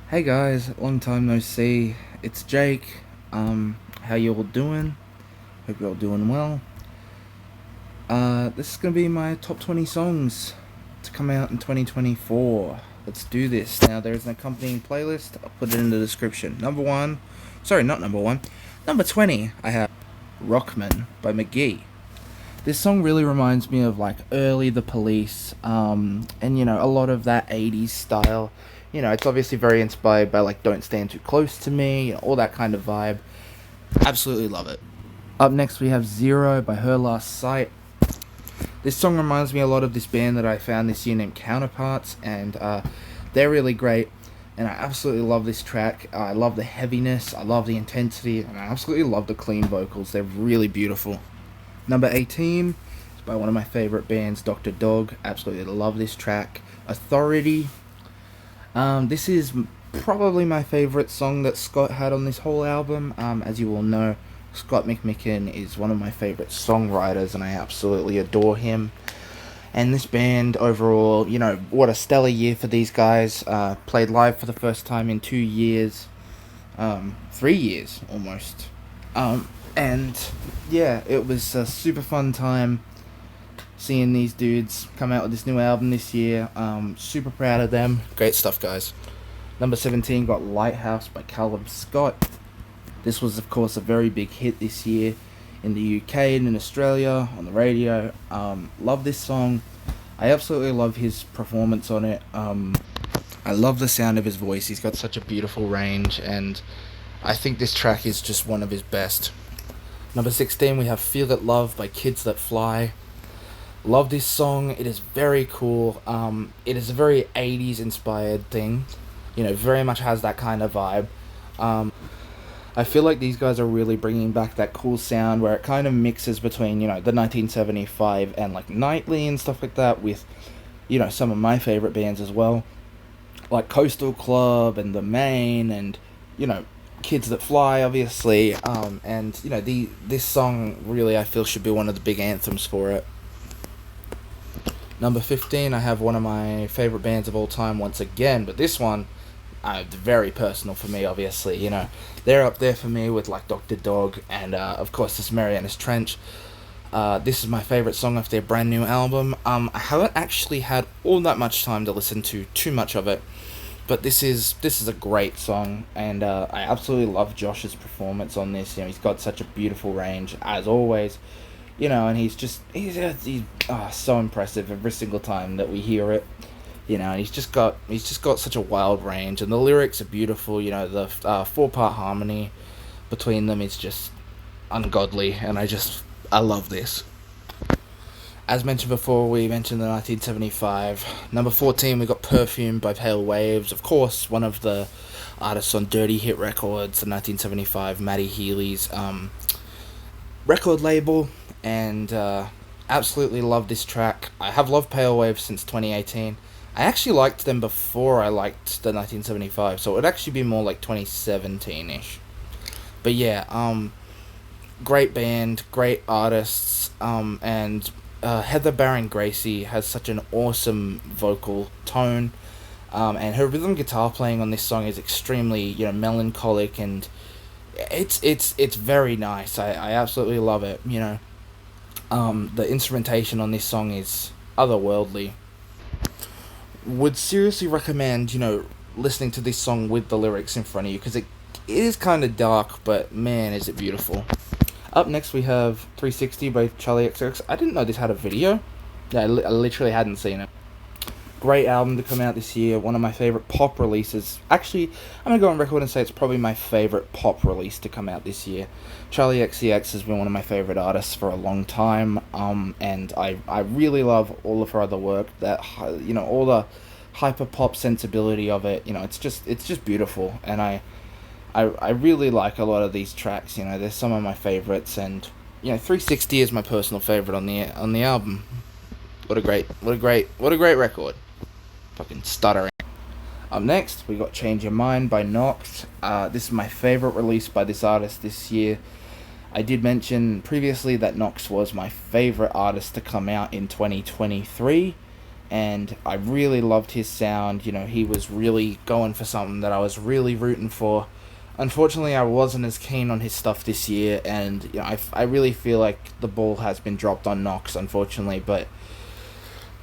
Hey guys, long time no see. It's Jake. How you all doing? Hope you're all doing well. This is gonna be my top 20 songs to come out in 2024. Let's do this. Now there's an accompanying playlist. I'll put it in the description. Not number one. Number 20, I have Rockman by McGee. This song really reminds me of like early The Police, and a lot of that 80s style. It's obviously very inspired by like Don't Stand Too Close to Me, all that kind of vibe. Absolutely love it. Up next, we have Zero by Her Last Sight. This song reminds me a lot of this band that I found this year named Counterparts, and they're really great. And I absolutely love this track. I love the heaviness, I love the intensity, and I absolutely love the clean vocals. They're really beautiful. Number 18 is by one of my favorite bands, Dr. Dog. Absolutely love this track. Authority. This is probably my favorite song that Scott had on this whole album. As you all know, Scott McMicken is one of my favorite songwriters, and I absolutely adore him. And this band overall, what a stellar year for these guys. Played live for the first time in 2 years, 3 years almost. And yeah, it was a super fun time seeing these dudes come out with this new album this year. Super proud of them. Great stuff, guys. Number 17 got Lighthouse by Callum Scott. This was, of course, a very big hit this year in the UK and in Australia on the radio. Love this song. I absolutely love his performance on it. I love the sound of his voice. He's got such a beautiful range, and I think this track is just one of his best. Number 16, we have Feel It Love by Kids That Fly. Love this song. It is very cool. It is a very 80s inspired thing. Very much has that kind of vibe. I feel like these guys are really bringing back that cool sound where it kind of mixes between, the 1975 and like Nightly and stuff like that with, some of my favorite bands as well. Like Coastal Club and The Main and, Kids That Fly, obviously. And, this song really, I feel, should be one of the big anthems for it. Number 15, I have one of my favorite bands of all time once again, but this one, very personal for me, obviously. They're up there for me with like Dr. Dog and, of course, this Marianas Trench. This is my favorite song off their brand new album. I haven't actually had all that much time to listen to too much of it, but this is a great song, and I absolutely love Josh's performance on this. He's got such a beautiful range as always. And he's so impressive every single time that we hear it. And he's just got such a wild range, and the lyrics are beautiful. The 4-part harmony between them is just ungodly, and I love this. As mentioned before, we mentioned the 1975. Number 14, we got Perfume by Pale Waves. Of course, one of the artists on Dirty Hit Records, the 1975 Matty Healy's record label, and absolutely love this track. I have loved Pale Waves since 2018. I actually liked them before I liked the 1975, so it would actually be more like 2017-ish. But yeah, great band, great artists, and Heather Baron Gracie has such an awesome vocal tone, and her rhythm guitar playing on this song is extremely, melancholic, and it's very nice. I absolutely love it. The instrumentation on this song is otherworldly. Would seriously recommend, listening to this song with the lyrics in front of you, because it is kind of dark, but man, is it beautiful. Up next, we have 360 by Charlie XCX. I didn't know this had a video. Yeah, I literally hadn't seen it. Great album to come out this year. One of my favorite pop releases. Actually, I'm going to go on record and say it's probably my favorite pop release to come out this year. Charlie XCX has been one of my favorite artists for a long time. And I really love all of her other work. That, all the hyper pop sensibility of it. It's just beautiful. And I really like a lot of these tracks. They're some of my favorites. And 360 is my personal favorite on the album. What a great record. Fucking stuttering. Up next, we got Change Your Mind by Nox. This is my favorite release by this artist this year. I did mention previously that Nox was my favorite artist to come out in 2023. and I really loved his sound. You know, he was really going for something that I was really rooting for. Unfortunately, I wasn't as keen on his stuff this year, and you know, I really feel like the ball has been dropped on Knox, unfortunately. But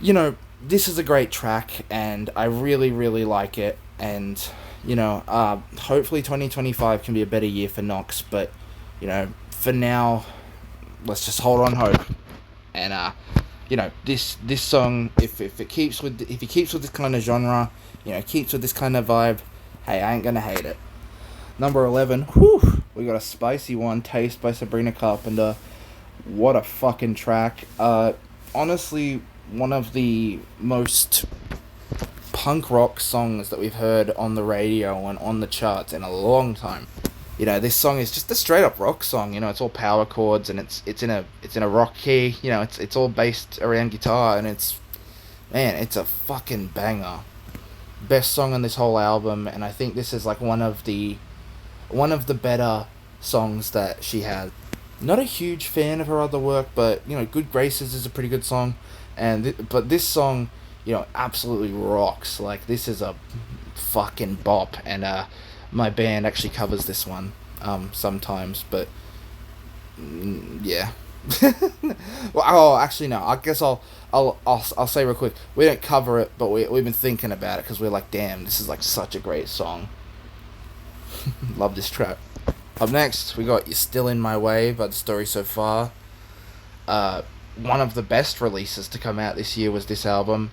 you know, this is a great track, and I really, really like it. And you know, hopefully 2025 can be a better year for Knox. But you know, for now, let's just hold on hope. And you know, this song, if it keeps with if he keeps with this kind of genre, you know, keeps with this kind of vibe, hey, I ain't gonna hate it. Number 11, whew, we got a spicy one, Taste by Sabrina Carpenter. What a fucking track. Honestly, one of the most punk rock songs that we've heard on the radio and on the charts in a long time. You know, this song is just a straight up rock song. You know, it's all power chords, and it's in a rock key. You know, it's all based around guitar, and it's a fucking banger. Best song on this whole album, and I think this is like one of the better songs that she had. Not a huge fan of her other work, but you know, Good Graces is a pretty good song, but this song, you know, absolutely rocks. Like, this is a fucking bop, and my band actually covers this one sometimes, but yeah. Well, oh, actually no. I guess I'll say real quick. We don't cover it, but we've been thinking about it because we're like, damn, this is like such a great song. Love this track. Up next, we got "You're Still in My Way" by The Story So Far. One of the best releases to come out this year was this album.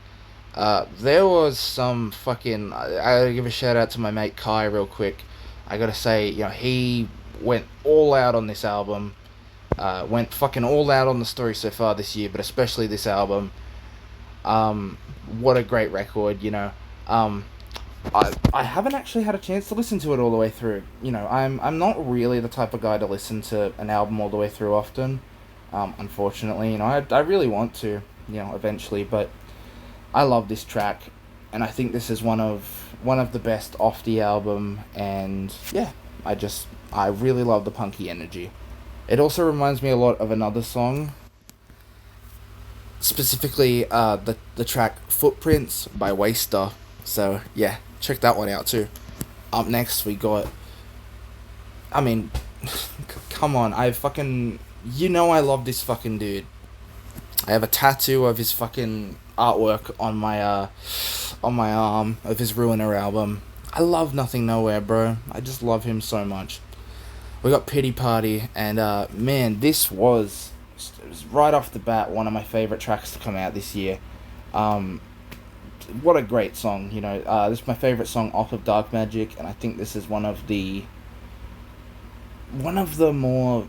There was some fucking... I gotta give a shout out to my mate Kai real quick. I gotta say, you know, he went all out on this album. Went fucking all out on The Story So Far this year, but especially this album. What a great record, you know. I haven't actually had a chance to listen to it all the way through. You know, I'm not really the type of guy to listen to an album all the way through often. Unfortunately, you know, I really want to, you know, eventually, but I love this track, and I think this is one of the best off the album, and yeah, I really love the punky energy. It also reminds me a lot of another song, specifically the track "Footprints" by Waster. So yeah, check that one out too. Up next, we got... I mean, come on, you know I love this fucking dude. I have a tattoo of his fucking artwork on my arm of his Ruiner album. I love Nothing Nowhere, bro. I just love him so much. We got Pity Party, and man, it was right off the bat one of my favorite tracks to come out this year. What a great song, you know. This is my favorite song off of Dark Magic, and I think this is one of the more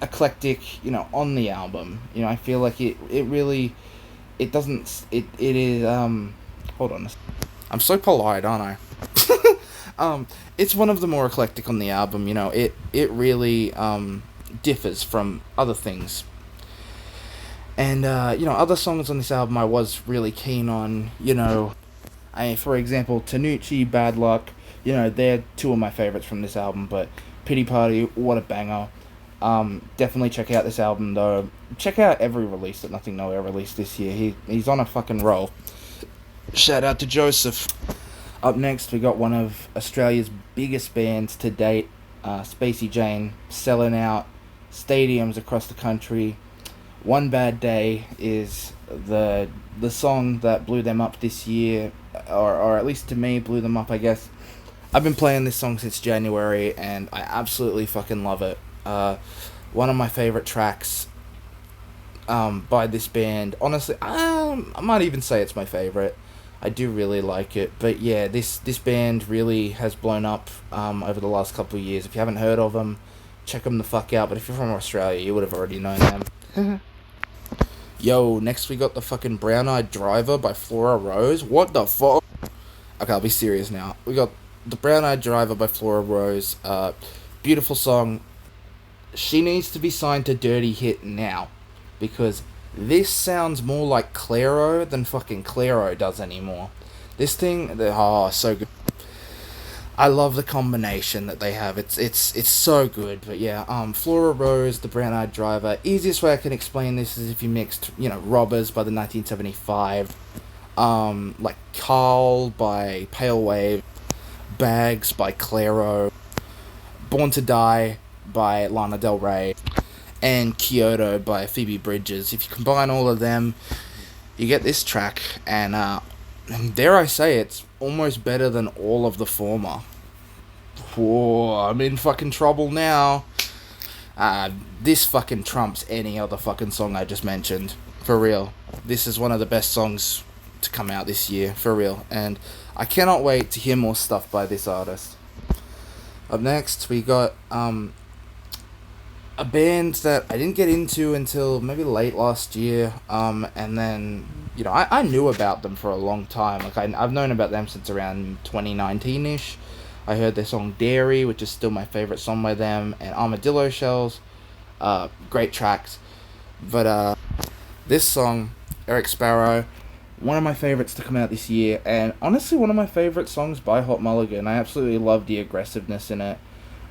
eclectic, you know, on the album. You know, I feel like it really, it doesn't, it is, hold on. I'm so polite, aren't I? It's one of the more eclectic on the album, you know. It really differs from other things. And, you know, other songs on this album I was really keen on, you know. For example, Tanucci, Bad Luck, you know, they're two of my favorites from this album, but Pity Party, what a banger. Definitely check out this album, though. Check out every release that Nothing Nowhere released this year. He's on a fucking roll. Shout out to Joseph. Up next, we got one of Australia's biggest bands to date, Spacey Jane, selling out stadiums across the country. One Bad Day is the song that blew them up this year, or at least to me, blew them up, I guess. I've been playing this song since January, and I absolutely fucking love it. One of my favorite tracks by this band. Honestly, I might even say it's my favorite. I do really like it. But yeah, this band really has blown up over the last couple of years. If you haven't heard of them, check them the fuck out. But if you're from Australia, you would have already known them. Yo, next we got the fucking Brown Eyed Driver by Flora Rose. What the fuck? Okay, I'll be serious now. We got the Brown Eyed Driver by Flora Rose. Beautiful song. She needs to be signed to Dirty Hit now, because this sounds more like Clairo than fucking Clairo does anymore. This thing, so good. I love the combination that they have. It's so good. But yeah, Flora Rose, the Brown Eyed Driver. Easiest way I can explain this is if you mixed, Robbers by the 1975, like Carl by Pale Wave, Bags by Clairo, Born to Die by Lana Del Rey, and Kyoto by Phoebe Bridgers. If you combine all of them, you get this track, and dare I say, it's almost better than all of the former. Whoa, I'm in fucking trouble now. This fucking trumps any other fucking song I just mentioned. For real. This is one of the best songs to come out this year, for real. And I cannot wait to hear more stuff by this artist. Up next, we got a band that I didn't get into until maybe late last year. And then, I knew about them for a long time. Like, I've known about them since around 2019-ish. I heard their song Dairy, which is still my favourite song by them, and Armadillo Shells. Great tracks. But this song, Eric Sparrow, one of my favourites to come out this year, and honestly one of my favourite songs by Hot Mulligan. I absolutely love the aggressiveness in it.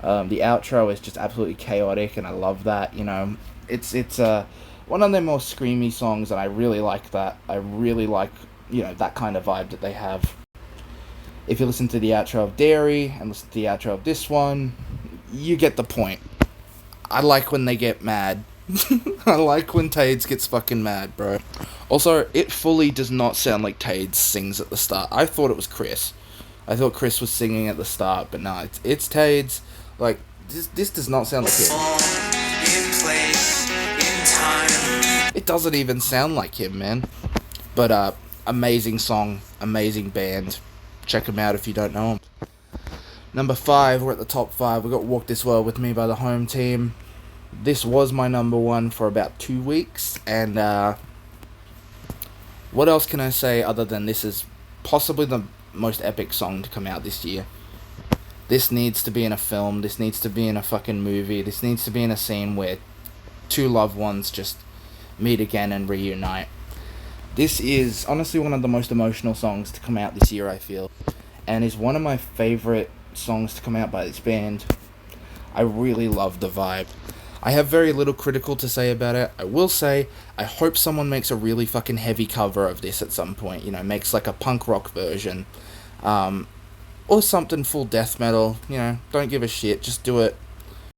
The outro is just absolutely chaotic, and I love that. It's one of their more screamy songs, and I really like that. I really like, that kind of vibe that they have. If you listen to the outro of Dairy and listen to the outro of this one, you get the point. I like when they get mad. I like when Tades gets fucking mad, bro. Also, it fully does not sound like Tades sings at the start. I thought it was Chris. I thought Chris was singing at the start, but no, it's Tades. Like, this does not sound like him. It doesn't even sound like him, man. But, amazing song, amazing band. Check them out if you don't know them. Number 5, we're at the top 5. We got Walk This World With Me by the Home Team. This was my number 1 for about 2 weeks, and what else can I say other than this is possibly the most epic song to come out this year. This needs to be in a film, this needs to be in a fucking movie, this needs to be in a scene where two loved ones just meet again and reunite. This is honestly one of the most emotional songs to come out this year, I feel, and is one of my favourite songs to come out by this band. I really love the vibe. I have very little critical to say about it. I will say, I hope someone makes a really fucking heavy cover of this at some point, makes like a punk rock version, or something full death metal, don't give a shit, just do it